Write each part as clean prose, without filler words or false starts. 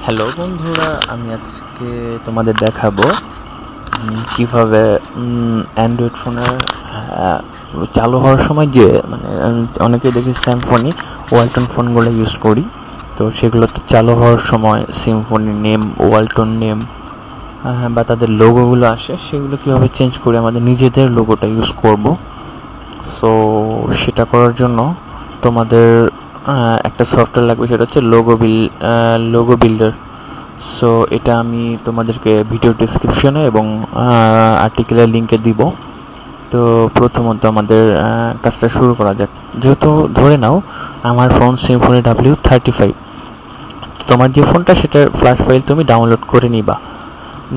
Hello বন্ধুরা, আমি আজকে তোমাদের দেখাবো কিভাবে অ্যান্ড্রয়েড ফোনের চালু হওয়ার সময় যে অনেকে দেখি সিম্ফনি ওয়ালটন ফোনগুলো ইউজ করি। তো সেগুলোতে চালু হওয়ার সময় সিম্ফনি নেম, ওয়ালটন নেম বা তাদের লোগোগুলো আসে, সেগুলো কীভাবে চেঞ্জ করে আমাদের নিজেদের লোগোটা ইউজ করব। সো সেটা করার জন্য তোমাদের একটা সফটওয়্যার লাগবে, সেটা হচ্ছে লোগো বিল্ডার। সো এটা আমি তোমাদেরকে ভিডিও ডিসক্রিপশনে এবং আর্টিকেলের লিঙ্কে দিব। তো প্রথমত আমাদের কাজটা শুরু করা যাক। যেহেতু ধরে নাও আমার ফোন সিম্ফনি W35, তোমার যে ফোনটা সেটার ফ্ল্যাশ ফাইল তুমি ডাউনলোড করে নিবা।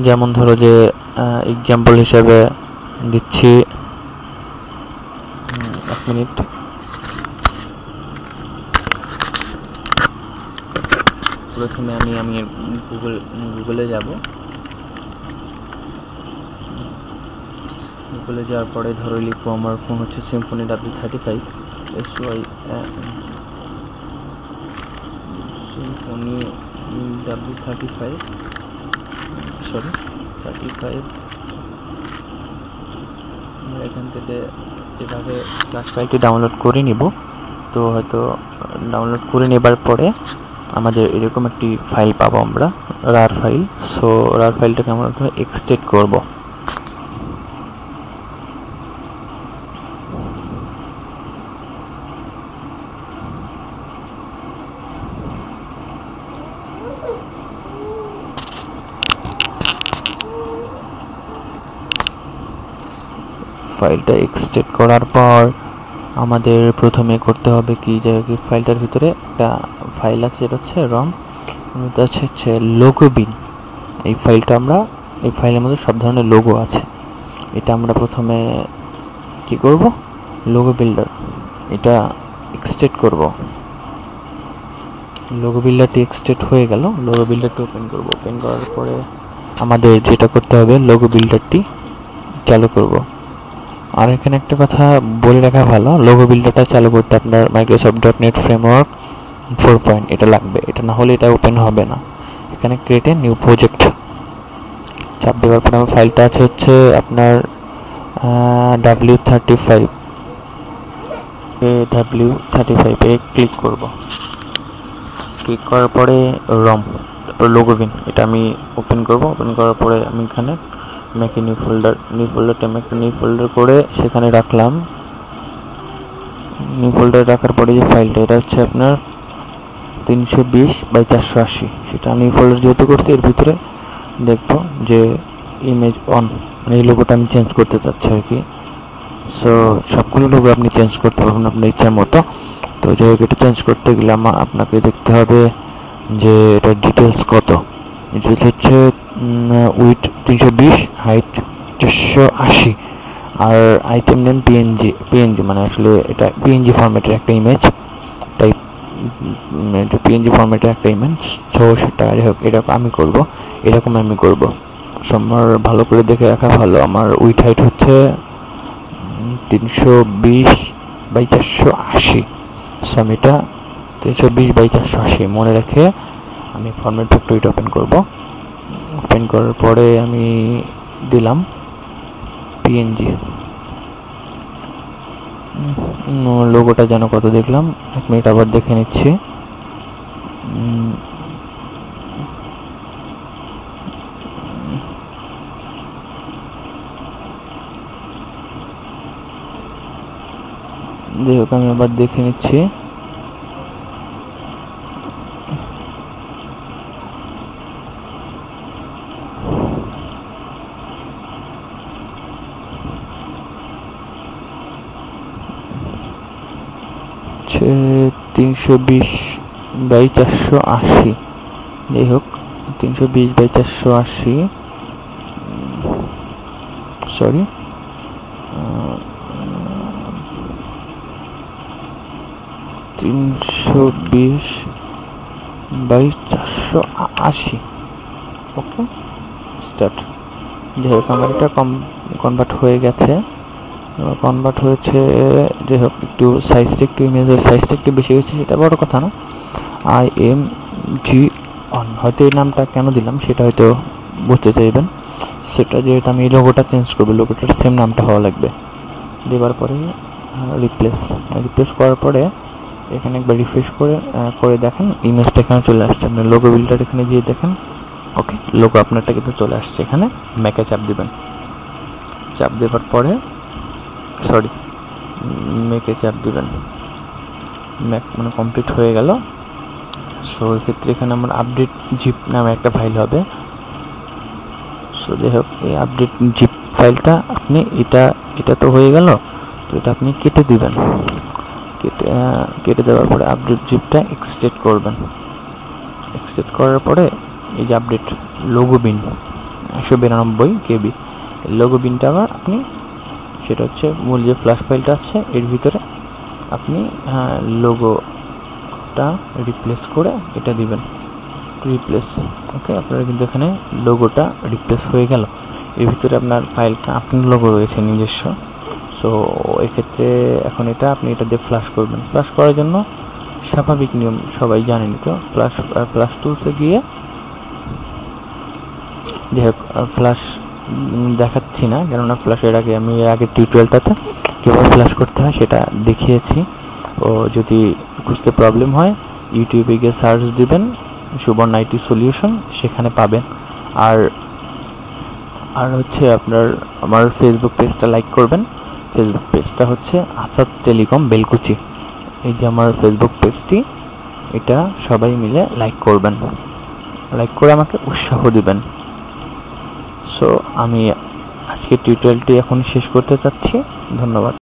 যেমন ধরো যে এক্সাম্পল হিসেবে দিচ্ছি, 1 মিনিট। প্রথমে আমি গুগলে যাব। গুগলে যাওয়ার পরে ধরো লিখবো আমার ফোন হচ্ছে সিম্ফনি W35 সিম্ফনি W35 35। আমরা এখান থেকে এভাবে ফ্ল্যাশ ফাইলটি ডাউনলোড করে নিব। তো হয়তো ডাউনলোড করে নেবার পরে আমাদের এরকম একটি ফাইল পাবো আমরা, রার ফাইল। সো রার ফাইলটাকে আমরা এক্সট্রাক্ট করব। ফাইলটা এক্সট্রাক্ট করার পর আমাদের প্রথমে করতে হবে কি, যে ফাইলটার ভিতরে একটা ফাইল আছে, এটা হচ্ছে রম, এটা হচ্ছে লোগো বিন। এই ফাইলের মধ্যে সব ধরনের লোগো আছে। এটা আমরা প্রথমে কি করব, লোগো বিল্ডার এটা এক্সট্রাক্ট করব। লোগো বিল্ডারটি এক্সট্রাক্ট হয়ে গেল, লোগো বিল্ডারটি ওপেন করব। ওপেন করার পরে আমাদের যেটা করতে হবে, লোগো বিল্ডারটি চালু করব। আর এখানে একটা কথা বলে রাখা ভালো, লোগো বিল্ডারটা চালু করতে আপনার মাইক্রোসফট.নেট ফ্রেমওয়ার্ক 4 এটা লাগবে। এটা না হলে এটা ওপেন হবে না। এখানে ক্রিয়েট এ নিউ প্রজেক্ট চাপ দেওয়ার পর আমার ফাইলটা আছে হচ্ছে আপনার W35 এ ক্লিক করব। ক্লিক করার পরে রম, তারপর লোগো বিন, এটা আমি ওপেন করব। ওপেন করার পরে আমি এখানে মেক নিউ ফোল্ডার করে সেখানে রাখলাম। নিউ ফোল্ডার রাখার পরে যে ফাইলটা, এটা হচ্ছে আপনার 320/480। সেটা আমি ফোল্ডার যেহেতু করছি, এর ভিতরে দেখবো যে ইমেজ অন, মানে এই লোগোটা আমি চেঞ্জ করতে চাচ্ছি আর কি। সো সবগুলো লোগো আপনি চেঞ্জ করতে পারবেন আপনার ইচ্ছা মতো। তো যাই হোক, এটা চেঞ্জ করতে গেলে আপনাকে দেখতে হবে যে এটার ডিটেলস কত। ডিটেলস হচ্ছে উইথ 320, হাইট 480, আর আইটেম নেম পিএনজি, মানে আসলে এটা পিএনজি ফরম্যাটের একটা ইমেজ টাইপ, পিএনজি ফরম্যাটের একটা ইমেজ। সো সেটা যাই হোক, এরকম আমি করব। সো আমার ভালো করে দেখে রাখা ভালো। আমার উইথ হাইট হচ্ছে 320/480। সো আমি এটা 320/480 মনে রেখে আমি ফরম্যাট ফ্যাক্টরিটা ওপেন করব। ওপেন করার পরে আমি দিলাম পিএনজি। লোগোটা যেন কত দেখলাম, 1 মিনিট আবার দেখে নিচ্ছি। যাই হোক, আমি আবার দেখে নিচ্ছি। হচ্ছে 320/480। যাই হোক, 320/480, সরি, 320/480। ওকে, স্টার্ট। যাই হোক, আমার এটা কনভার্ট হয়ে গেছে। কনভার্ট হয়েছে। যাই হোক, একটু সাইজটা, একটু ইমেজের সাইজটা একটু বেশি হয়েছে, সেটা বড় কথা না। IMG on. হয়তো এই নামটা কেন দিলাম সেটা হয়তো বুঝতে চাইবেন। সেটা যেহেতু আমি এই লোগোটা চেঞ্জ করবো, লোগোটার সেম নামটা হওয়া লাগবে। দেওয়ার পরে রিপ্লেস করার পরে এখানে একবার রিফ্রেশ করে দেখেন ইমেজটা এখানে চলে আসছে। আপনি লোগো বিল্ডার এখানে গিয়ে দেখেন, ওকে লোগো আপনারটা কিন্তু চলে আসছে। এখানে ম্যাকে চাপ দিবেন, চাপ দেওয়ার পরে মেকে চাপ দিবেন, ম্যাক মানে কমপ্লিট হয়ে গেল। সো এক্ষেত্রে এখানে আমার আপডেট জিপ নামে একটা ফাইল হবে। সো যাই হোক, এই আপডেট জিপ ফাইলটা আপনি এটা তো হয়ে গেল, তো এটা আপনি কেটে দিবেন। কেটে দেওয়ার পরে আপডেট জিপটা এক্সট্রেক্ট করবেন। এক্সট্রেক্ট করার পরে এই যে আপডেট লোগো বিন 192 KB লোগো বিনটা আবার আপনি, সেটা হচ্ছে মূল যে ফ্ল্যাশ ফাইলটা আছে এর ভিতরে আপনি লোগোটা রিপ্লেস করে এটা দিবেন, রিপ্লেস। ওকে, আপনারা কিন্তু এখানে লোগোটা রিপ্লেস হয়ে গেল। এর ভিতরে আপনার ফাইলটা আপনার লোগো রয়েছে নিজস্ব। সো এক্ষেত্রে এখন আপনি এটা দিয়ে ফ্ল্যাশ করবেন। ফ্ল্যাশ করার জন্য স্বাভাবিক নিয়ম সবাই জানেনি, তো ফ্ল্যাশ টুলসে গিয়ে, যাই হোক ফ্ল্যাশ দেখাচ্ছি না, কেননা ফ্ল্যাশের আগে আমি এর আগের টিউটোরিয়ালটাতে কীভাবে ফ্ল্যাশ করতে হয় সেটা দেখিয়েছি। ও যদি বুঝতে প্রবলেম হয় ইউটিউবে গিয়ে সার্চ দিবেন সুবর্ণ আইটি সলিউশন, সেখানে পাবেন। আর হচ্ছে আপনার আমার ফেসবুক পেজটা লাইক করবেন। ফেসবুক পেজটা হচ্ছে আসাদ টেলিকম বেলকুচি। এই যে আমার ফেসবুক পেজটি, এটা সবাই মিলে লাইক করবেন, লাইক করে আমাকে উৎসাহ দিবেন। সো আমি আজকের টিউটোরিয়ালটি এখন শেষ করতে চাচ্ছি। ধন্যবাদ।